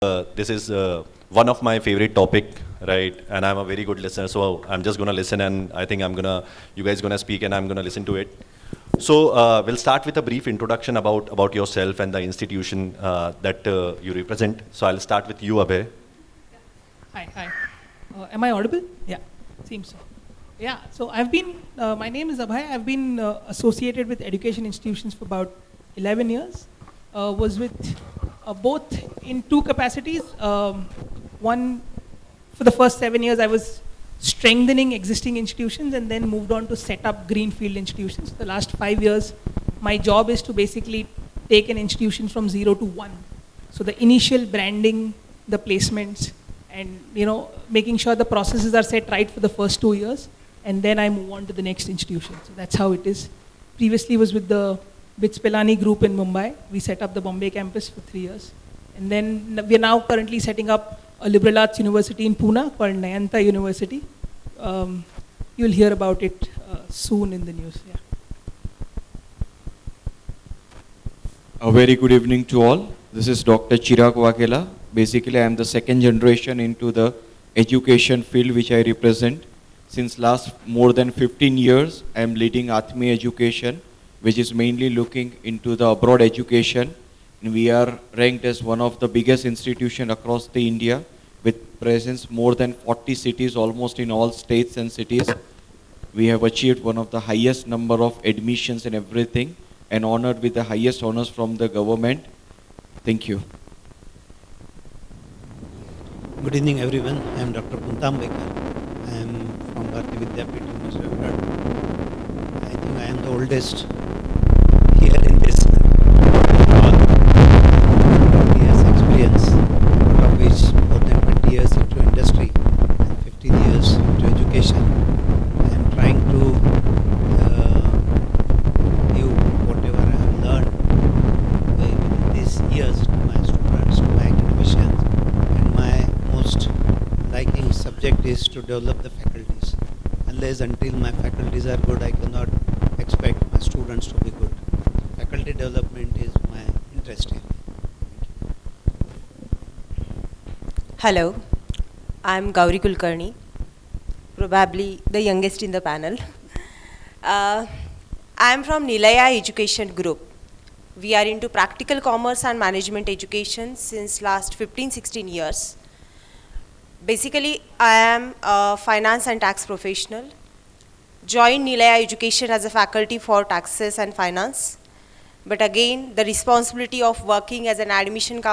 This is one of my favorite topic, right? And I'm a very good listener, so I'm just gonna listen, and I think you guys gonna speak, and I'm gonna listen to it. So we'll start with a brief introduction about yourself and the institution that you represent. So I'll start with you, Abhay. Hi. Am I audible? Yeah, seems so. Yeah, so my name is Abhay. I've been associated with education institutions for about 11 years. Was with both in two capacities. One, for the first 7 years, I was strengthening existing institutions and then moved on to set up greenfield institutions. The last 5 years, my job is to basically take an institution from 0 to 1. So the initial branding, the placements, and making sure the processes are set right for the first 2 years, and then I move on to the next institution. So that's how it is. Previously was with the Bitspilani group in Mumbai. We set up the Bombay campus for 3 years. And then we are now currently setting up a liberal arts university in Pune called Nayanta University. You'll hear about it soon in the news. Yeah. A very good evening to all. This is Dr. Chirag Wakela. Basically, I am the second generation into the education field which I represent. Since last more than 15 years, I am leading Atmi Education, which is mainly looking into the abroad education. And we are ranked as one of the biggest institutions across the India, with presence more than 40 cities, almost in all states and cities. We have achieved one of the highest number of admissions and everything, and honored with the highest honors from the government. Thank you. Good evening, everyone. I am Dr. Puntambekar. I am from Bharati Vidyapeeth University of Rad. I think I am the oldest here in this hall. 40 years experience, out of which more than 20 years into industry and 15 years into education. I am trying to give whatever I have learned within these years to my students, to my academicians, and my most liking subject is to develop the faculties. Unless until my faculties are good, I cannot expect my students to be good. Faculty development is my interest area. Hello, I'm Gauri Kulkarni, probably the youngest in the panel. I'm from Nilaya Education Group. We are into practical commerce and management education since last 15-16 years. Basically, I am a finance and tax professional. Joined Nilaya Education as a faculty for taxes and finance. But again, the responsibility of working as an admission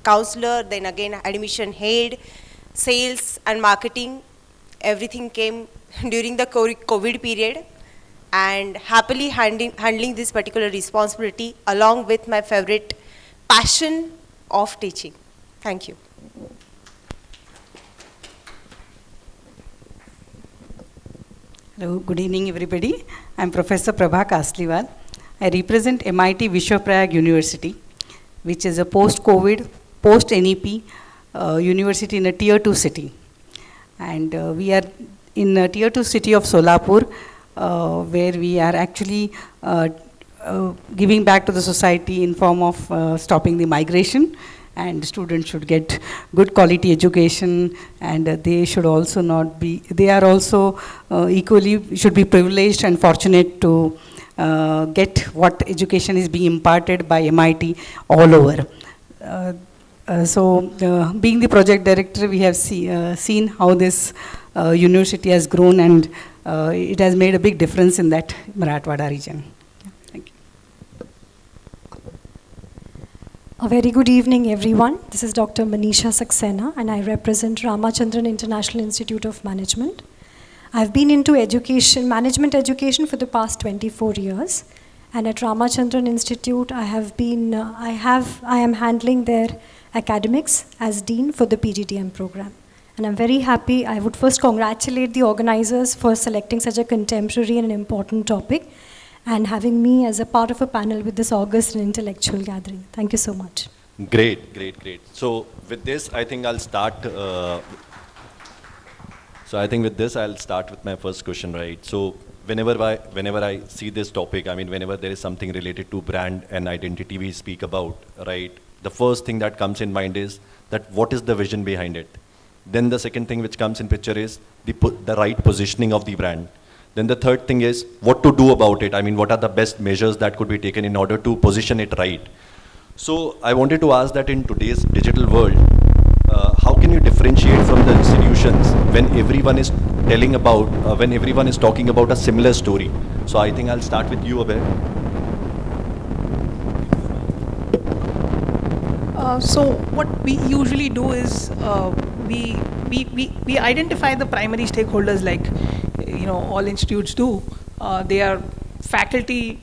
counselor, then again admission head, sales and marketing, everything came during the COVID period, and happily handling this particular responsibility along with my favorite passion of teaching. Thank you. Hello, good evening everybody. I am Professor Prabha Kasliwal. I represent MIT Vishwaprayag University, which is a post-COVID, post-NEP university in a tier 2 city. And we are in a tier 2 city of Solapur, where we are actually giving back to the society in form of stopping the migration, and students should get good quality education, and they should also they are also equally should be privileged and fortunate to get what education is being imparted by MIT all over. Being the project director, we have seen how this university has grown, and it has made a big difference in that Marathwada region. Thank you. A very good evening, everyone. This is Dr. Manisha Saxena, and I represent Ramachandran International Institute of Management. I've been into management education for the past 24 years, and at Ramachandran Institute, I am handling their academics as dean for the PGDM program. And I'm very happy. I would first congratulate the organizers for selecting such a contemporary and important topic, and having me as a part of a panel with this august and intellectual gathering. Thank you so much. Great. So with this, I think I'll start. I'll start with my first question, right? So whenever I see this topic, I mean, whenever there is something related to brand and identity we speak about, right? the first thing that comes in mind is that what is the vision behind it. Then the second thing which comes in picture is the right positioning of the brand. Then the third thing is what to do about it. I mean, what are the best measures that could be taken in order to position it right. So I wanted to ask that in today's digital world, how can you differentiate from the institutions when everyone is telling about, when everyone is talking about a similar story? So I think I'll start with you, Abhay. So what we usually do is we identify the primary stakeholders like all institutes do. They are faculty,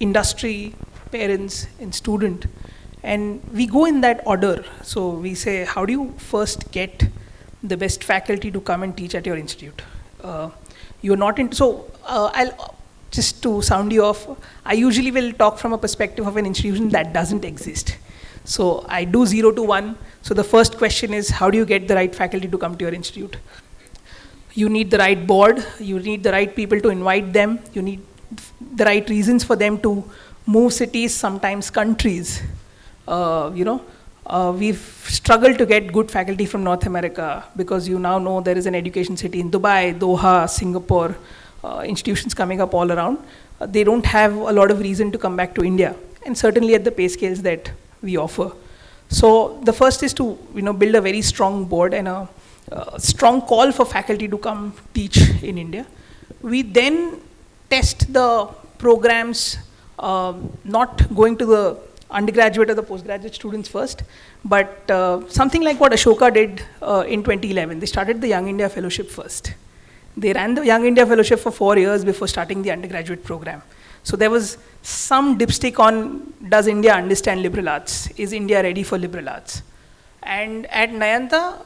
industry, parents, and student, and we go in that order. So we say, how do you first get the best faculty to come and teach at your institute? You're not in. So I'll just to sound you off. I usually will talk from a perspective of an institution that doesn't exist. So I do 0 to 1. So the first question is, how do you get the right faculty to come to your institute? You need the right board. You need the right people to invite them. You need the right reasons for them to move cities, sometimes countries. We've struggled to get good faculty from North America because you now know there is an education city in Dubai, Doha, Singapore, institutions coming up all around. They don't have a lot of reason to come back to India, and certainly at the pay scales that we offer. So the first is to build a very strong board and a strong call for faculty to come teach in India. We then test the programs, not going to the undergraduate or the postgraduate students first, but something like what Ashoka did in 2011. They started the Young India Fellowship first. They ran the Young India Fellowship for 4 years before starting the undergraduate program. So there was some dipstick on, does India understand liberal arts? Is India ready for liberal arts? And at Nayanta,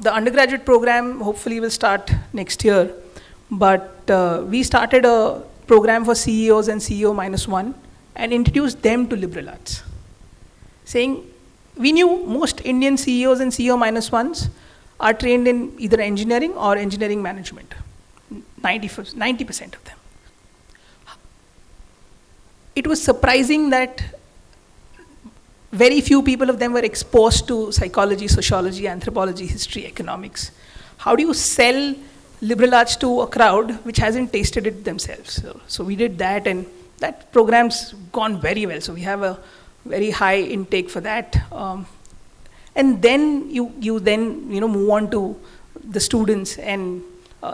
the undergraduate program hopefully will start next year, but we started a program for CEOs and CEO -1 and introduced them to liberal arts, saying we knew most Indian CEOs and CEO -1s are trained in either engineering or engineering management, 90% of them. It was surprising that very few people of them were exposed to psychology, sociology, anthropology, history, economics. How do you sell liberal arts to a crowd which hasn't tasted it themselves? So we did that, and that program's gone very well. So we have a very high intake for that. And then you then move on to the students and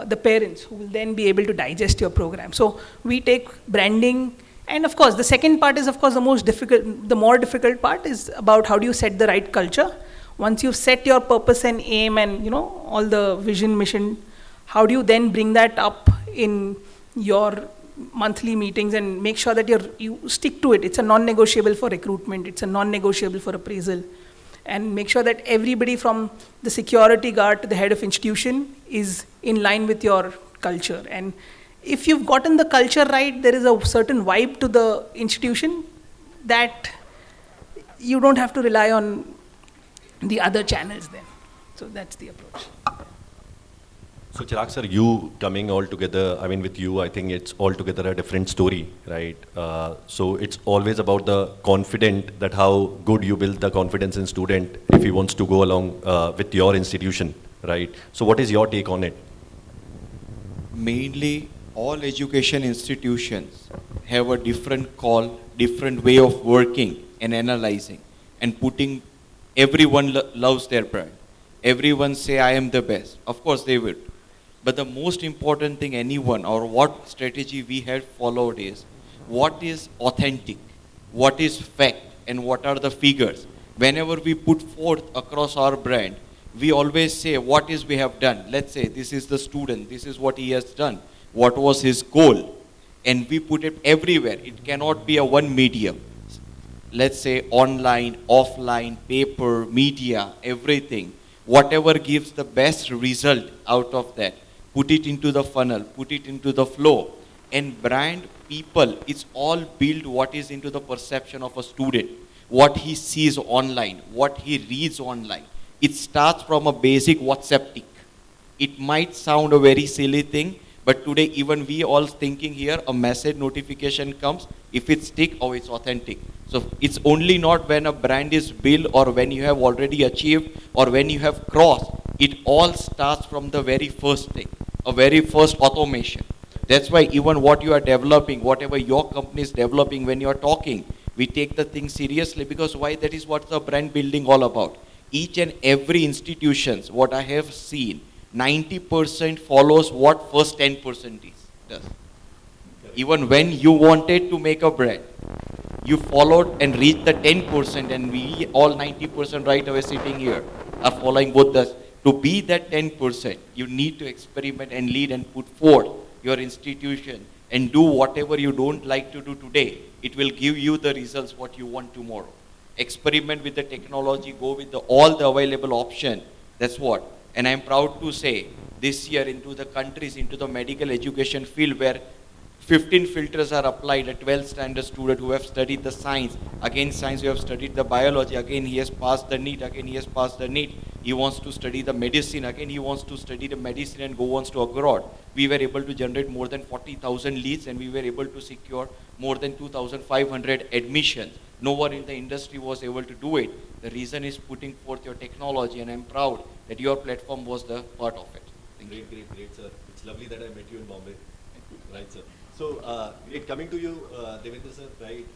the parents who will then be able to digest your program. So we take branding. And of course, the second part is, of course, the more difficult part is about how do you set the right culture. Once you've set your purpose and aim and, all the vision, mission, how do you then bring that up in your monthly meetings and make sure that you stick to it? It's a non-negotiable for recruitment. It's a non-negotiable for appraisal. And make sure that everybody from the security guard to the head of institution is in line with your culture. And if you've gotten the culture right, there is a certain vibe to the institution that you don't have to rely on the other channels then. So that's the approach. So Chirag sir, you coming all together, I mean with you, I think it's altogether a different story, right? So it's always about the confident, that how good you build the confidence in student if he wants to go along with your institution, right? So what is your take on it? Mainly, all education institutions have a different call, different way of working and analyzing and putting. Everyone loves their brand. Everyone say, I am the best. Of course they will. But the most important thing anyone or what strategy we have followed is what is authentic, what is fact, and what are the figures. Whenever we put forth across our brand, we always say what is we have done. Let's say this is the student, this is what he has done. What was his goal? And we put it everywhere. It cannot be a one medium. Let's say online, offline, paper, media, everything. Whatever gives the best result out of that, put it into the funnel, put it into the flow. And brand people, it's all built what is into the perception of a student, what he sees online, what he reads online. It starts from a basic WhatsApp tick. It might sound a very silly thing, But today, even we all thinking here, a message notification comes, if it's tick or it's authentic. So it's only not when a brand is built or when you have already achieved or when you have crossed. It all starts from the very first thing, a very first automation. That's why even what you are developing, whatever your company is developing, when you are talking, we take the thing seriously, because why? That is what the brand building all about. Each and every institutions, what I have seen, 90% follows what first 10% does. Even when you wanted to make a brand, you followed and reached the 10%, and we all 90% right away sitting here are following both the. To be that 10%, you need to experiment and lead and put forth your institution and do whatever you don't like to do today. It will give you the results what you want tomorrow. Experiment with the technology, go with all the available option. That's what. And I'm proud to say, this year into the countries, into the medical education field, where 15 filters are applied, a 12th standard student who have studied the science, again science, who have studied the biology, again he has passed the NEET, again he has passed the NEET, he wants to study the medicine, again he wants to study the medicine and go on to abroad. We were able to generate more than 40,000 leads, and we were able to secure more than 2,500 admissions. No one in the industry was able to do it. The reason is putting forth your technology, and I'm proud that your platform was the part of it. Thank you. Great, sir. It's lovely that I met you in Bombay. Right, sir. So, coming to you, Devendra sir, right?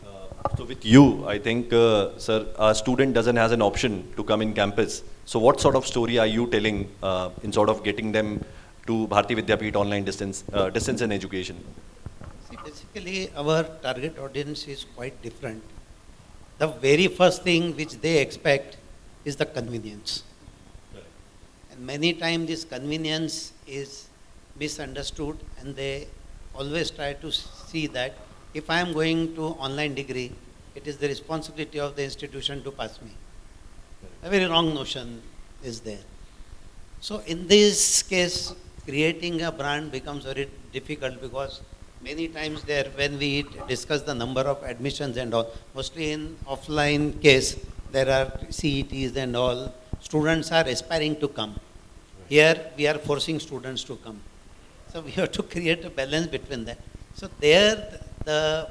So with you, I think, sir, a student doesn't has an option to come in campus. So what sort of story are you telling in sort of getting them to Bharati Vidyapeeth online distance and education? See, basically, our target audience is quite different. The very first thing which they expect is the convenience. Right. And many times this convenience is misunderstood, and they always try to see that if I am going to online degree, it is the responsibility of the institution to pass me. A very wrong notion is there. So in this case, creating a brand becomes very difficult, because many times there, when we discuss the number of admissions and all, mostly in offline case, there are CETs and all, students are aspiring to come. Here we are forcing students to come. So we have to create a balance between that. So there the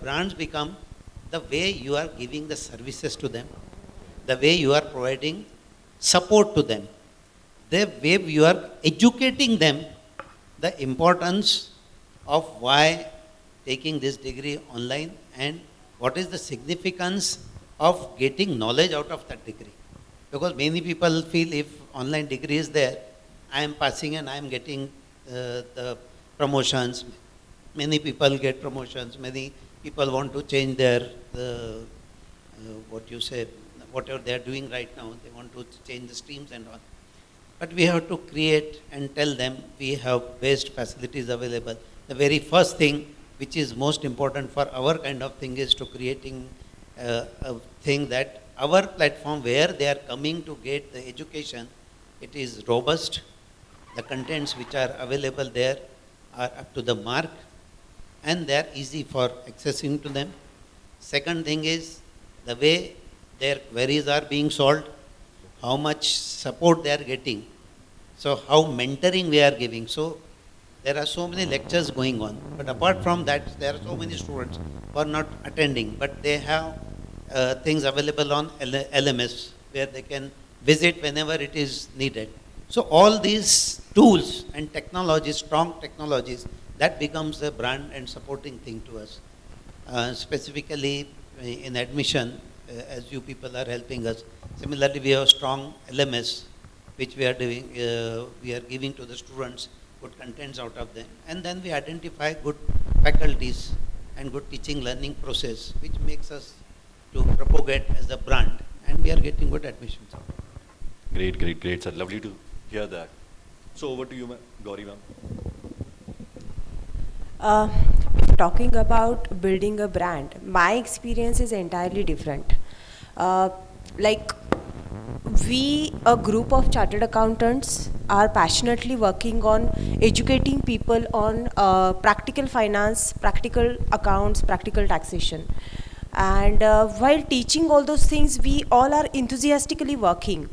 brands become the way you are giving the services to them, the way you are providing support to them, the way you are educating them, the importance of why taking this degree online and what is the significance of getting knowledge out of that degree. Because many people feel if online degree is there, I am passing and I am getting the promotions. Many people get promotions. Many people want to change their, whatever they are doing right now, they want to change the streams and all. But we have to create and tell them we have best facilities available. The very first thing which is most important for our kind of thing is to creating a thing that our platform where they are coming to get the education, it is robust. The contents which are available there are up to the mark, and they are easy for accessing to them. Second thing is the way their queries are being solved, how much support they are getting, so how mentoring we are giving. So there are so many lectures going on, but apart from that, there are so many students who are not attending, but they have things available on LMS where they can visit whenever it is needed. So all these tools and technologies, strong technologies, that becomes a brand and supporting thing to us. Specifically in admission, as you people are helping us. Similarly, we have strong LMS, which we are doing, we are giving to the students good contents out of them. And then we identify good faculties and good teaching learning process, which makes us to propagate as a brand, and we are getting good admissions. Great, sir. Lovely to hear that. So over to you, Gauri ma'am. If talking about building a brand, my experience is entirely different. Like we, a group of chartered accountants, are passionately working on educating people on practical finance, practical accounts, practical taxation. And while teaching all those things, we all are enthusiastically working.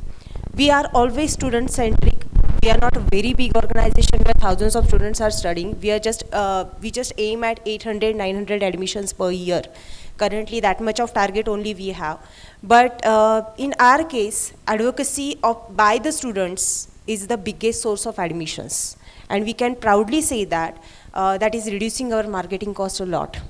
We are always student-centric. we are not a very big organization where thousands of students are studying. We just aim at 800, 900 admissions per year. Currently, that much of target only we have. But in our case, advocacy by the students is the biggest source of admissions. And we can proudly say that that is reducing our marketing cost a lot.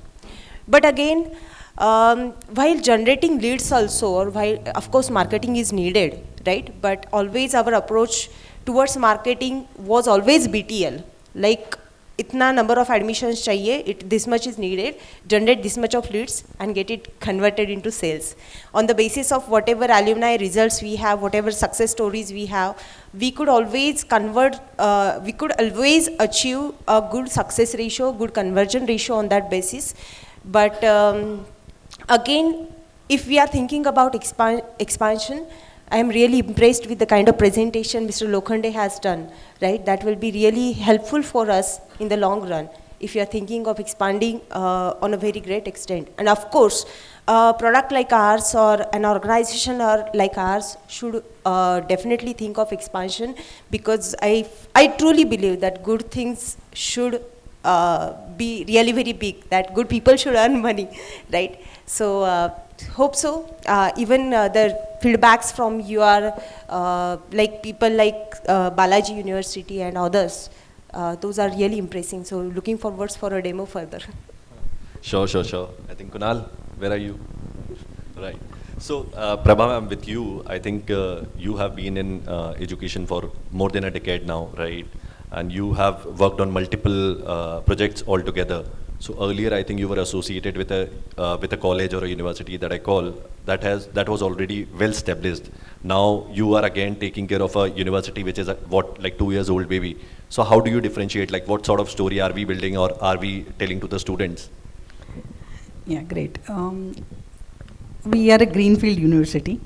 But again, while generating leads also, or while of course marketing is needed, right? But always our approach towards marketing was always BTL, like itna number of admissions chahiye, this much is needed, generate this much of leads and get it converted into sales. On the basis of whatever alumni results we have, whatever success stories we have, we could always we could always achieve a good success ratio, good conversion ratio on that basis. But again, if we are thinking about expansion, I am really impressed with the kind of presentation Mr. Lokhande has done, right? That will be really helpful for us in the long run if you are thinking of expanding on a very great extent. And of course, a product like ours or an organization like ours should definitely think of expansion, because I truly believe that good things should be really very big, that good people should earn money, right? So hope so. Even the feedbacks from your like people like Balaji University and others, those are really impressing. So looking forward for a demo further. Sure. I think Kunal, where are you? Right. So Prabha, I'm with you. I think you have been in education for more than a decade now, right? And you have worked on multiple projects altogether. So earlier, I think you were associated with a college or a university that I call that was already well established. Now you are again taking care of a university which is like 2 years old baby. So how do you differentiate? Like what sort of story are we building or are we telling to the students? Yeah, great. We are a greenfield university,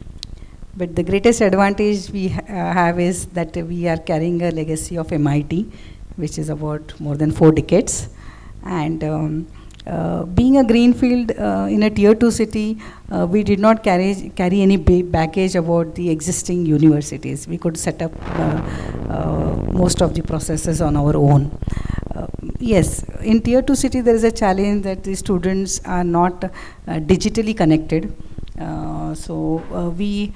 but the greatest advantage we have is that we are carrying a legacy of MIT, which is about more than 4 decades. And being a greenfield in a tier 2 city, we did not carry any baggage about the existing universities. We could set up most of the processes on our own. Yes, in tier 2 city there is a challenge that the students are not digitally connected. We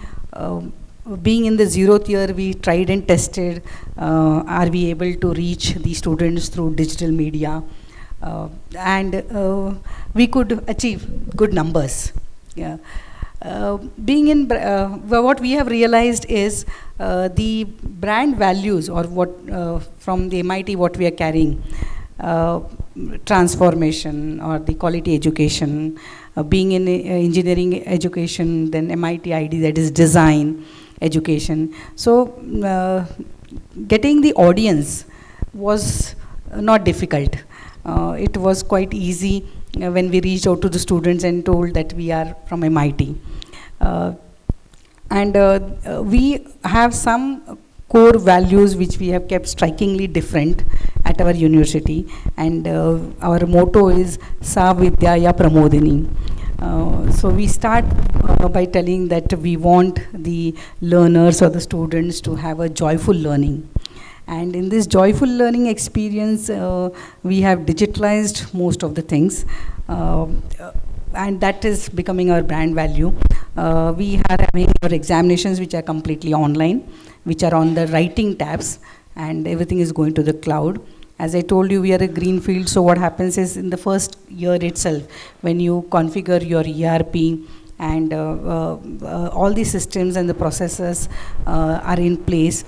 being in the 0th year, we tried and tested, are we able to reach the students through digital media? And we could achieve good numbers. Yeah. Being in, what we have realized is the brand values, or what from the MIT what we are carrying, transformation or the quality education, being in engineering education, then MIT ID, that is design education. So getting the audience was not difficult. It was quite easy when we reached out to the students and told that we are from MIT. We have some core values which we have kept strikingly different at our university, and our motto is Sa Vidyaya Pramodini. So we start by telling that we want the learners or the students to have a joyful learning. And in this joyful learning experience, we have digitalized most of the things, and that is becoming our brand value. We are having our examinations which are completely online, which are on the writing tabs, and everything is going to the cloud. As I told you, we are a greenfield, so what happens is in the first year itself, when you configure your ERP and all the systems and the processes are in place,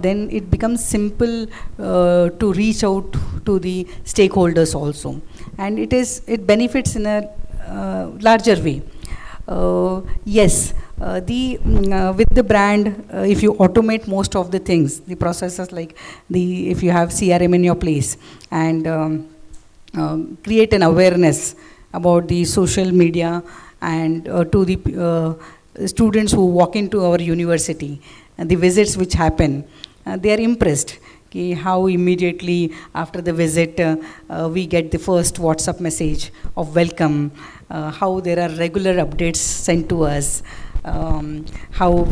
then it becomes simple to reach out to the stakeholders also, and it benefits in a larger way. Yes, with the brand, if you automate most of the things, the processes, like if you have CRM in your place, and create an awareness about the social media, and to the students who walk into our university, and the visits which happen, they are impressed how immediately after the visit we get the first WhatsApp message of welcome, how there are regular updates sent to us, how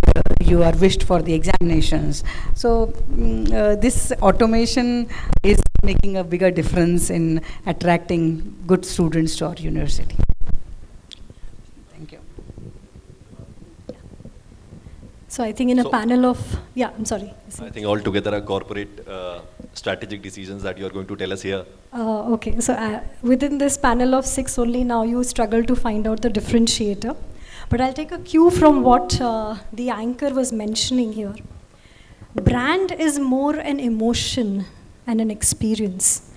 you are wished for the examinations. So this automation is making a bigger difference in attracting good students to our university. Thank you. So I think in a panel of, yeah, I'm sorry. I think altogether a corporate strategic decisions that you are going to tell us here. Okay, so within this panel of 6 only now you struggle to find out the differentiator. But I'll take a cue from what the anchor was mentioning here. Brand is more an emotion and an experience.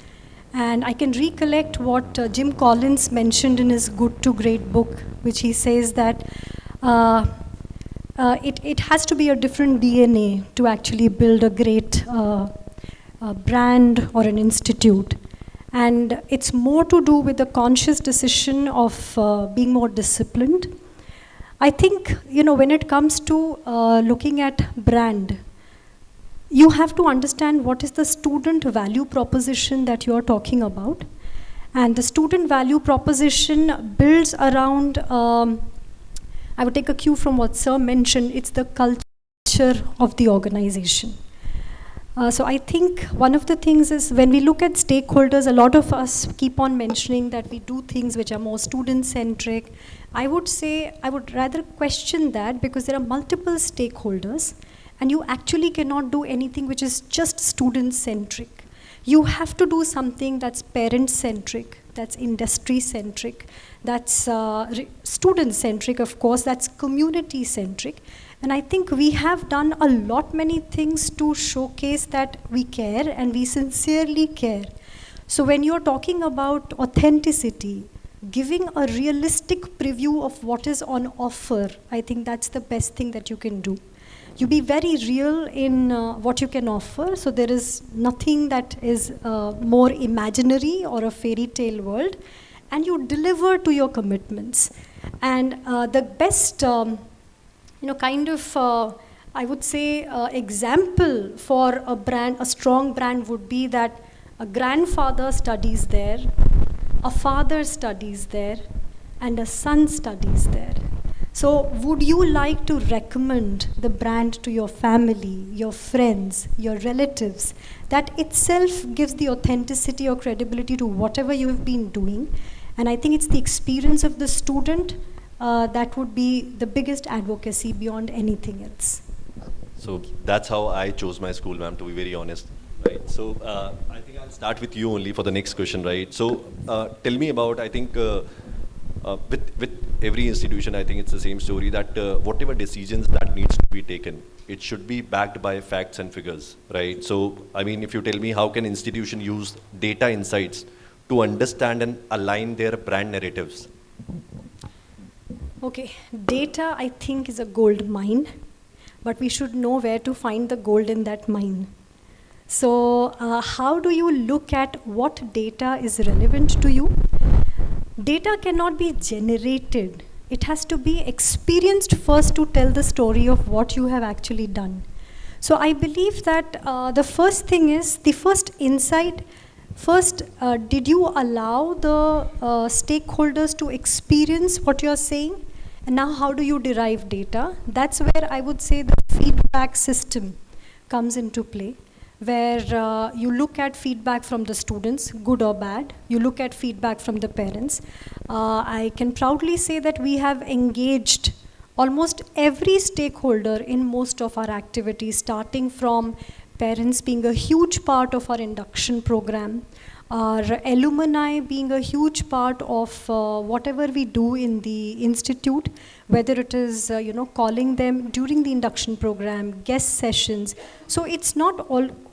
And I can recollect what Jim Collins mentioned in his Good to Great book, which he says that it has to be a different DNA to actually build a great brand or an institute. And it's more to do with the conscious decision of being more disciplined. I think, when it comes to looking at brand, you have to understand what is the student value proposition that you are talking about. And the student value proposition builds around, I would take a cue from what Sir mentioned, it's the culture of the organization. So I think one of the things is when we look at stakeholders, a lot of us keep on mentioning that we do things which are more student-centric. I would say, I would rather question that because there are multiple stakeholders and you actually cannot do anything which is just student-centric. You have to do something that's parent-centric, that's industry-centric, that's student-centric, of course, that's community-centric. And I think we have done a lot many things to showcase that we care and we sincerely care. So when you're talking about authenticity, giving a realistic preview of what is on offer, I think that's the best thing that you can do. You be very real in what you can offer, so there is nothing that is more imaginary or a fairy tale world, and you deliver to your commitments. And the best I would say, example for a brand, a strong brand would be that a grandfather studies there, a father studies there, and a son studies there. So would you like to recommend the brand to your family, your friends, your relatives? That itself gives the authenticity or credibility to whatever you have been doing. And I think it's the experience of the student that would be the biggest advocacy beyond anything else. So that's how I chose my school, ma'am, to be very honest. Right. So I think I'll start with you only for the next question, right? So tell me about, I think, with every institution, I think it's the same story that whatever decisions that needs to be taken, it should be backed by facts and figures, right? So, I mean, if you tell me how can institution use data insights to understand and align their brand narratives? Okay, data I think is a gold mine, but we should know where to find the gold in that mine. So how do you look at what data is relevant to you? Data cannot be generated. It has to be experienced first to tell the story of what you have actually done. So I believe that the first thing is, the first insight, did you allow the stakeholders to experience what you're saying? And now how do you derive data? That's where I would say the feedback system comes into play, where you look at feedback from the students, good or bad. You look at feedback from the parents. I can proudly say that we have engaged almost every stakeholder in most of our activities, starting from parents being a huge part of our induction program, our alumni being a huge part of whatever we do in the institute, whether it is calling them during the induction program, guest sessions. So it's not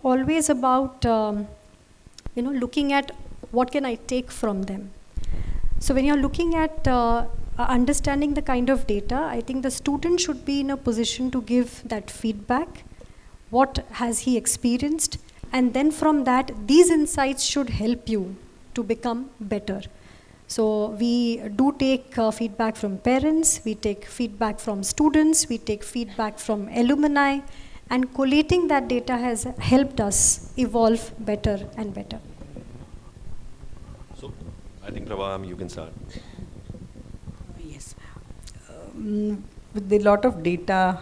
always about looking at what can I take from them. So when you're looking at understanding the kind of data, I think the student should be in a position to give that feedback. What has he experienced? And then from that, these insights should help you to become better. So we do take feedback from parents, we take feedback from students, we take feedback from alumni, and collating that data has helped us evolve better and better. So I think, Prabha, you can start. Yes. With a lot of data,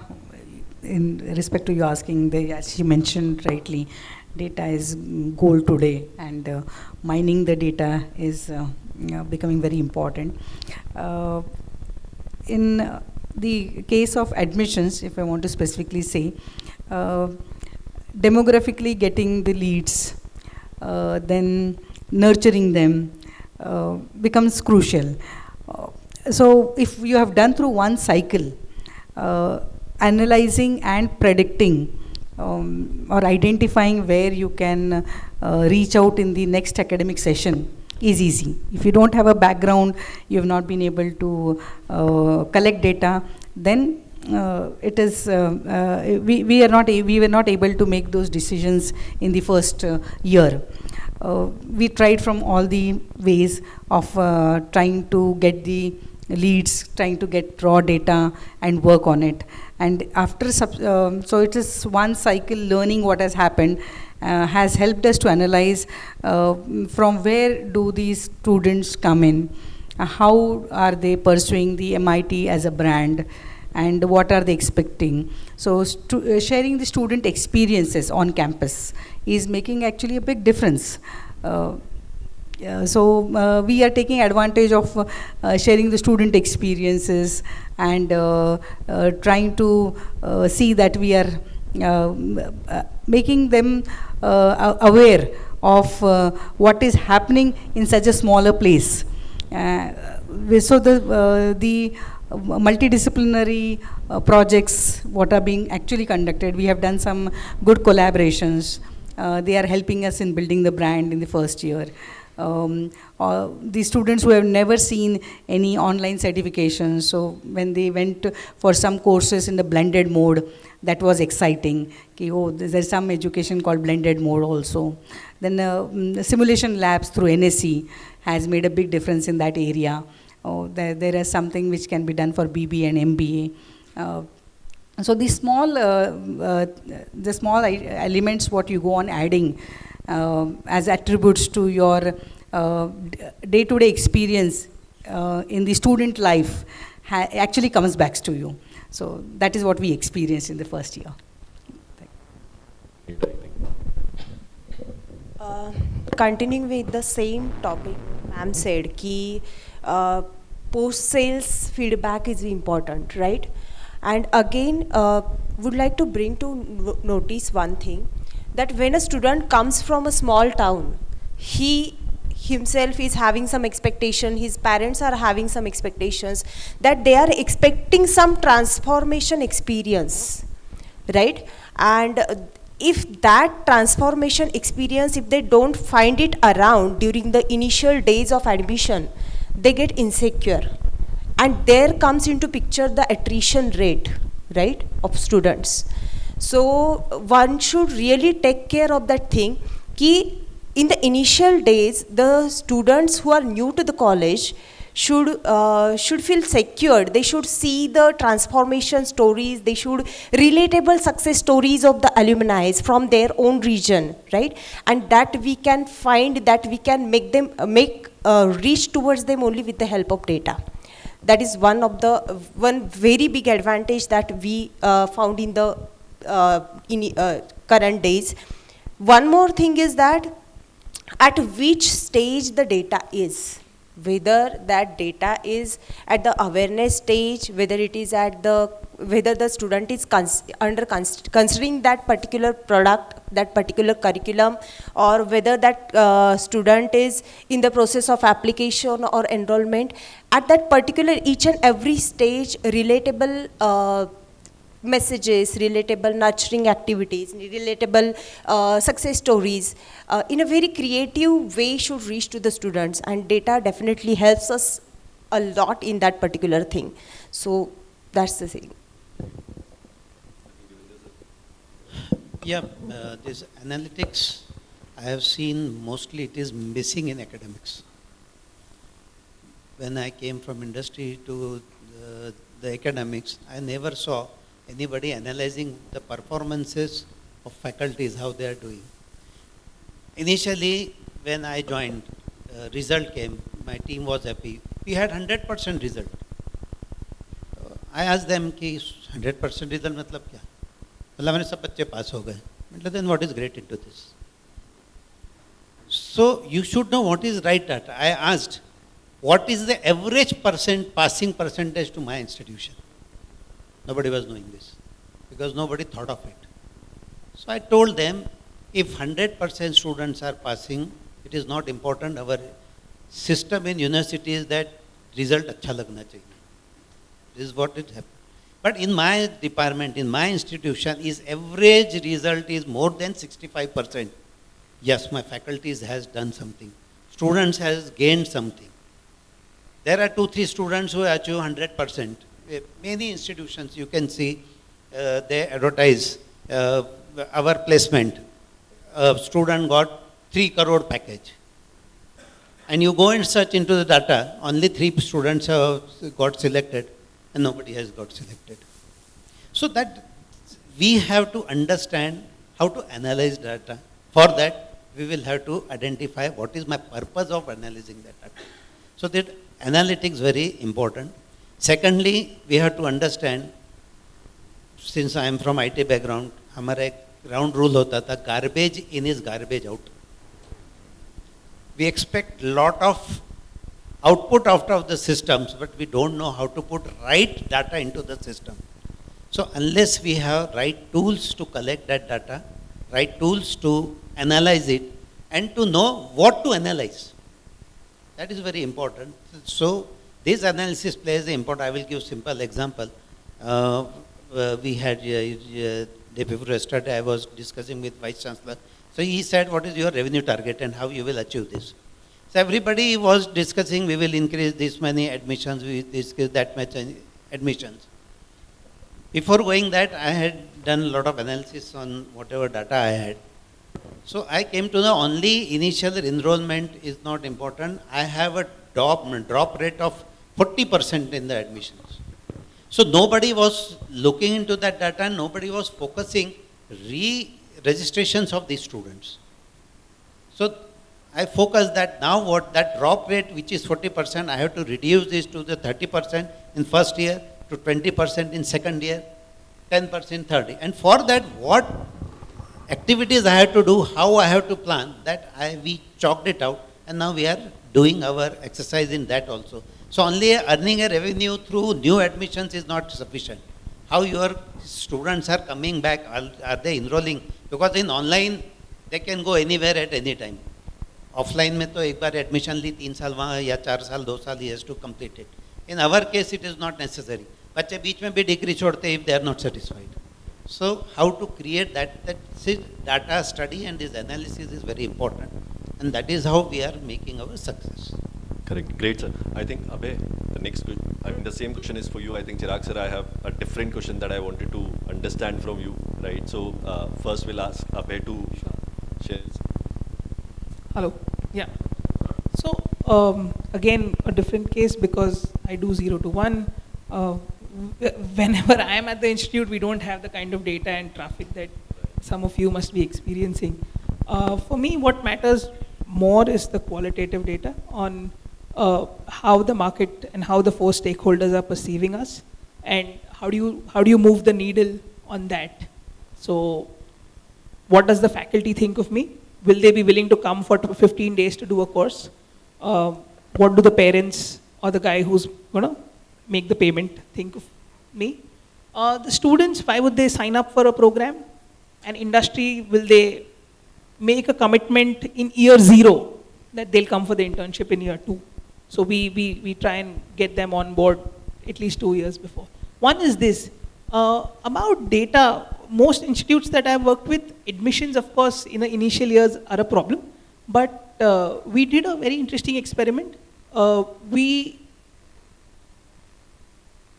in respect to you asking, as she mentioned rightly, data is gold today, and mining the data is becoming very important. In the case of admissions, if I want to specifically say, demographically getting the leads, then nurturing them becomes crucial. So if you have done through one cycle, analyzing and predicting or identifying where you can reach out in the next academic session is easy. If you don't have a background, you have not been able to collect data, then it is we were not able to make those decisions in the first year. We tried from all the ways of trying to get the leads, trying to get raw data and work on it. And after, so it is one cycle, learning what has happened has helped us to analyze from where do these students come in, how are they pursuing the MIT as a brand, and what are they expecting. So sharing the student experiences on campus is making actually a big difference. So we are taking advantage of sharing the student experiences and trying to see that we are making them aware of what is happening in such a smaller place. So the multidisciplinary projects what are being actually conducted, we have done some good collaborations. They are helping us in building the brand in the first year. The students who have never seen any online certifications, so when they went for some courses in the blended mode, that was exciting. Okay, oh, there's some education called blended mode also. Then the simulation labs through NSE has made a big difference in that area. Oh, there is something which can be done for BBA and MBA. So the small elements what you go on adding as attributes to your day-to-day experience in the student life actually comes back to you. So that is what we experienced in the first year. Continuing with the same topic, ma'am said ki post-sales feedback is important, right? And again, would like to bring to notice one thing, that when a student comes from a small town, he himself is having some expectation, his parents are having some expectations, that they are expecting some transformation experience, right? And if that transformation experience, if they don't find it around during the initial days of admission, they get insecure. And there comes into picture the attrition rate, right, of students. So one should really take care of that thing, ki in the initial days, the students who are new to the college should feel secured. They should see the transformation stories. They should relatable success stories of the alumni from their own region, right? And that we can find, that we can make them reach towards them only with the help of data. That is one very big advantage that we found in the current days. One more thing is that at which stage the data is, whether that data is at the awareness stage, whether it is at the, whether the student is considering that particular product, that particular curriculum, or whether that student is in the process of application or enrollment. At that particular each and every stage, relatable messages, relatable nurturing activities, relatable success stories in a very creative way should reach to the students, and data definitely helps us a lot in that particular thing. So that's the thing. Yeah, this analytics, I have seen mostly it is missing in academics. When I came from industry to the academics, I never saw anybody analyzing the performances of faculties, how they are doing. Initially, when I joined, result came, my team was happy. We had 100% result. I asked them, ki 100% result matlab kya? मतलब हमारे सब बच्चे पास हो गए. मतलब then what is great into this? So you should know what is right data. I asked, what is the average passing percentage to my institution? Nobody was knowing this because nobody thought of it. So I told them, if 100% students are passing, it is not important. Our system in university is that result अच्छा लगना चाहिए. This is what it happened. But in my department, in my institution, is average result is more than 65%. Yes, my faculties has done something. Students has gained something. There are 2-3 students who achieve 100%. Many institutions you can see, they advertise our placement. A student got 3 crore package. And you go and search into the data, only 3 students have got selected and nobody has got selected. So that we have to understand how to analyze data. For that, we will have to identify what is my purpose of analyzing that data. So that analytics is very important. Secondly, we have to understand, since I am from IT background, हमारा एक ground rule होता था, garbage in is garbage out. We expect lot of output out of the systems, but we don't know how to put right data into the system. So unless we have right tools to collect that data, right tools to analyze it, and to know what to analyze, that is very important. So this analysis plays an important. I will give simple example. We had day before yesterday, I was discussing with Vice Chancellor. So he said, what is your revenue target and how you will achieve this? So everybody was discussing, we will increase this many admissions, we discuss that much admissions. Before going that, I had done a lot of analysis on whatever data I had. So I came to the only initial enrollment is not important. I have a drop rate of 40% in the admissions. So nobody was looking into that data, nobody was focusing re-registrations of these students. So I focused that now what that drop rate, which is 40%, I have to reduce this to the 30% in first year, to 20% in second year, 10% third year. And for that, what activities I have to do, how I have to plan, that we chalked it out, and now we are doing our exercise in that also. So only earning a revenue through new admissions is not sufficient. How your students are coming back, are they enrolling? Because in online, they can go anywhere at any time. Offline में तो एक बार admission ली 3 साल वहाँ या 4 साल 2 साल he has to complete it. In our case, it is not necessary. बच्चे बीच में भी degree छोड़ते if they are not satisfied. So how to create that data study and this analysis is very important, and that is how we are making our success. Correct. Great, sir. I think, Abhay, the same question is for you. I think, Chirag, sir, I have a different question that I wanted to understand from you, right? So, first we'll ask Abhay to share. Hello. Yeah. So, again, a different case because I do 0 to 1. Whenever I am at the institute, we don't have the kind of data and traffic that some of you must be experiencing. For me, what matters more is the qualitative data on how the market and how the 4 stakeholders are perceiving us, and how do you move the needle on that. So what does the faculty think of me? Will they be willing to come for 15 days to do a course? What do the parents or the guy who's going to make the payment think of me? The students, why would they sign up for a program? And industry, will they make a commitment in year 0 that they'll come for the internship in year 2? So we try and get them on board at least 2 years before. One is this, about data, most institutes that I've worked with, admissions of course in the initial years are a problem, but we did a very interesting experiment.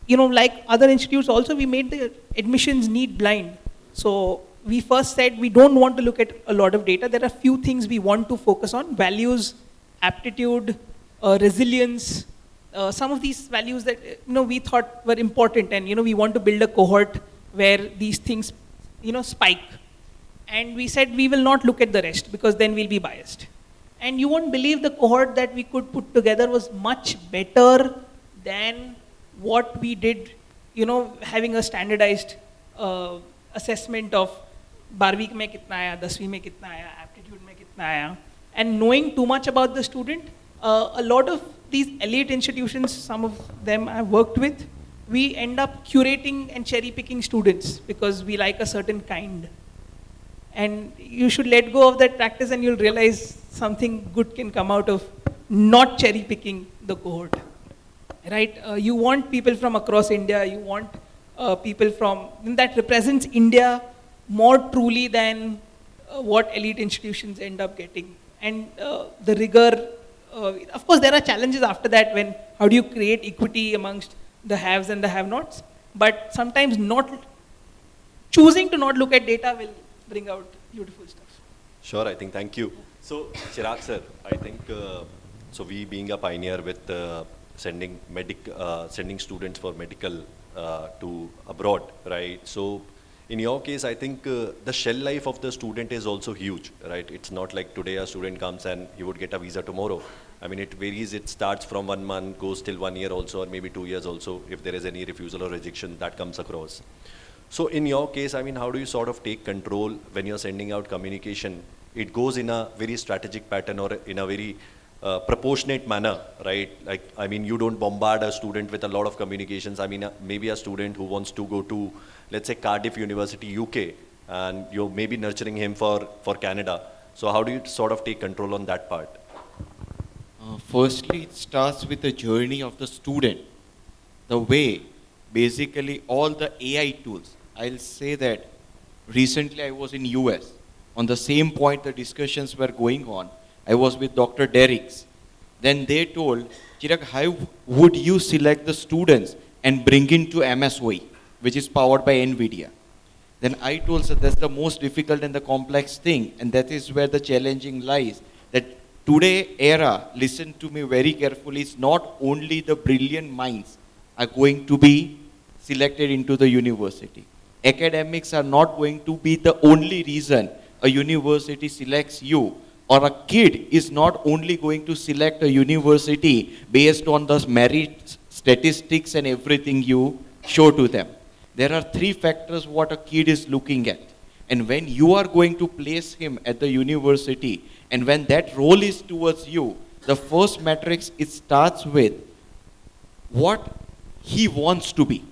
Like other institutes also, we made the admissions need blind. So we first said we don't want to look at a lot of data. There are few things we want to focus on: values, aptitude, resilience, some of these values that we thought were important, and we want to build a cohort where these things spike. And we said we will not look at the rest because then we'll be biased. And you won't believe the cohort that we could put together was much better than what we did, having a standardized assessment of 12वीं में कितना आया, 10वीं में कितना आया, aptitude में कितना आया, and knowing too much about the student. A lot of these elite institutions, some of them I've worked with, we end up curating and cherry picking students because we like a certain kind. And you should let go of that practice and you'll realize something good can come out of not cherry picking the cohort. Right? You want people from across India, you want people that represents India more truly than what elite institutions end up getting. And the rigor, of course there are challenges after that when, how do you create equity amongst the haves and the have-nots, but sometimes choosing to not look at data will bring out beautiful stuff. Sure, I think, thank you. So, Chirag sir, I think, so we being a pioneer with sending students for medical to abroad, right? So, in your case, I think the shell life of the student is also huge, right? It's not like today a student comes and he would get a visa tomorrow. I mean, it varies. It starts from 1 month, goes till 1 year also, or maybe 2 years also, if there is any refusal or rejection that comes across. So in your case, I mean, how do you sort of take control when you're sending out communication? It goes in a very strategic pattern or in a very proportionate manner, right? Like, I mean, you don't bombard a student with a lot of communications. I mean, maybe a student who wants to go to, let's say, Cardiff University, UK, and you're maybe nurturing him for Canada. So how do you sort of take control on that part? Firstly, it starts with the journey of the student. The way, basically, all the AI tools. I'll say that recently I was in US. On the same point the discussions were going on, I was with Dr. Derricks. Then they told, Chirag, how would you select the students and bring into MSOE, which is powered by NVIDIA? Then I told that that's the most difficult and the complex thing, and that is where the challenging lies. That today era, listen to me very carefully, it's not only the brilliant minds are going to be selected into the university. Academics are not going to be the only reason a university selects you, or a kid is not only going to select a university based on the merit statistics and everything you show to them. There are 3 factors what a kid is looking at. And when you are going to place him at the university, and when that role is towards you, the first matrix, it starts with what he wants to be.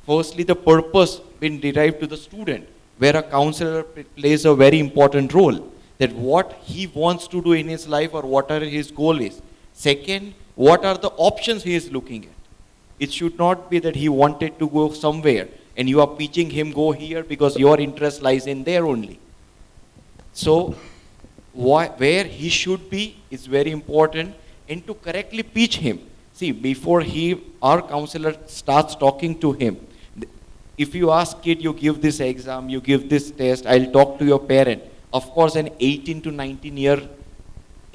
Firstly, the purpose been derived to the student, where a counselor plays a very important role, that what he wants to do in his life or whatever his goal is. Second, what are the options he is looking at. It should not be that he wanted to go somewhere and you are pitching him go here because your interest lies in there only. So, where he should be is very important, and to correctly pitch him. See, before our counselor starts talking to him, if you ask kid, you give this exam, you give this test, I'll talk to your parent. Of course, an 18 to 19 year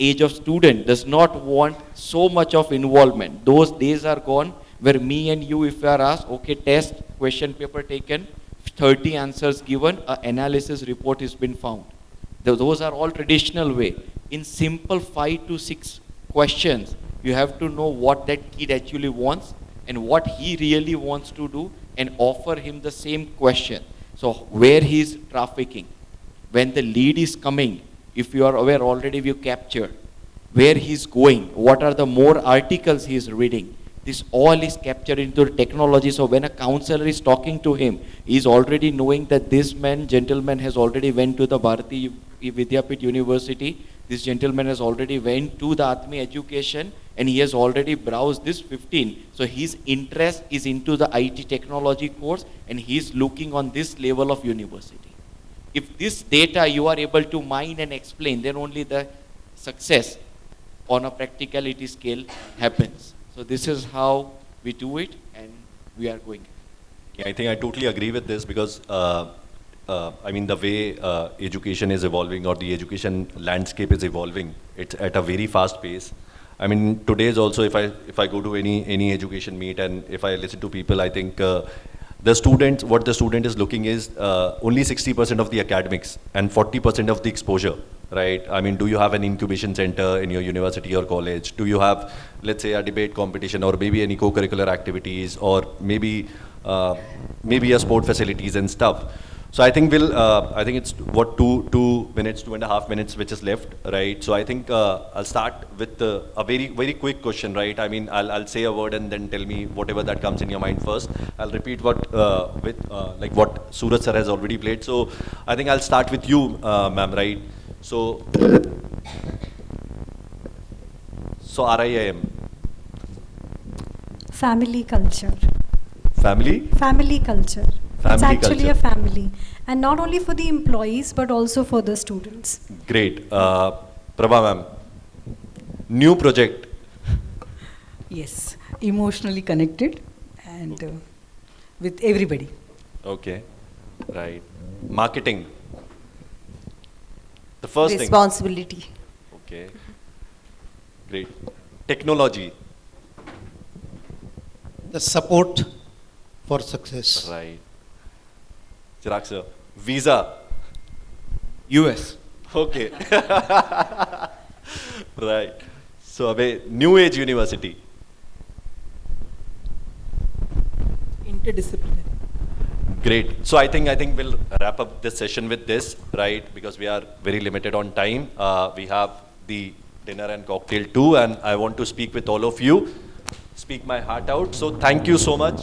age of student does not want so much of involvement. Those days are gone where me and you, if we are asked, okay, test, question paper taken, 30 answers given, an analysis report has been found. Those are all traditional way. In simple 5 to 6 questions, you have to know what that kid actually wants and what he really wants to do, and offer him the same question. So where he is trafficking, when the lead is coming, if you are aware already you captured, where he is going, what are the more articles he is reading. This all is captured into technology. So when a counselor is talking to him, he is already knowing that this gentleman has already went to the Bharati Vidyapit University. This gentleman has already went to the Atmi education, and he has already browsed this 15. So his interest is into the IT technology course, and he is looking on this level of university. If this data you are able to mine and explain, then only the success on a practicality scale happens. So this is how we do it, and we are going. Yeah, I think I totally agree with this because I mean the way education is evolving or the education landscape is evolving, it's at a very fast pace. I mean today's also, if I go to any education meet and if I listen to people, I think what the student is looking is only 60% of the academics and 40% of the exposure, right? I mean, do you have an incubation center in your university or college? Do you have, let's say, a debate competition or maybe any co-curricular activities or maybe a sport facilities and stuff? So I think I think it's what 2.5 minutes which is left, right? So I think I'll start with a very quick question, right? I mean, I'll say a word and then tell me whatever that comes in your mind first. I'll repeat what like what Suraj sir has already played. So I think I'll start with you, ma'am, right? So RIIM. Family culture. Family? Family culture. It's Family actually culture. a family. And not only for the employees, but also for the students. Great. Prabha ma'am. New project. Yes, emotionally connected and with everybody. Okay. Right. Marketing. The first thing. Responsibility. Okay. Great. Technology. The support for success. Right. Chirag sir. Visa. US. Okay. Right. So, Abhay, New Age University. Interdisciplinary. Great. So I think we'll wrap up this session with this, right? Because we are very limited on time. We have the dinner and cocktail too, and I want to speak with all of you, speak my heart out. So thank you so much.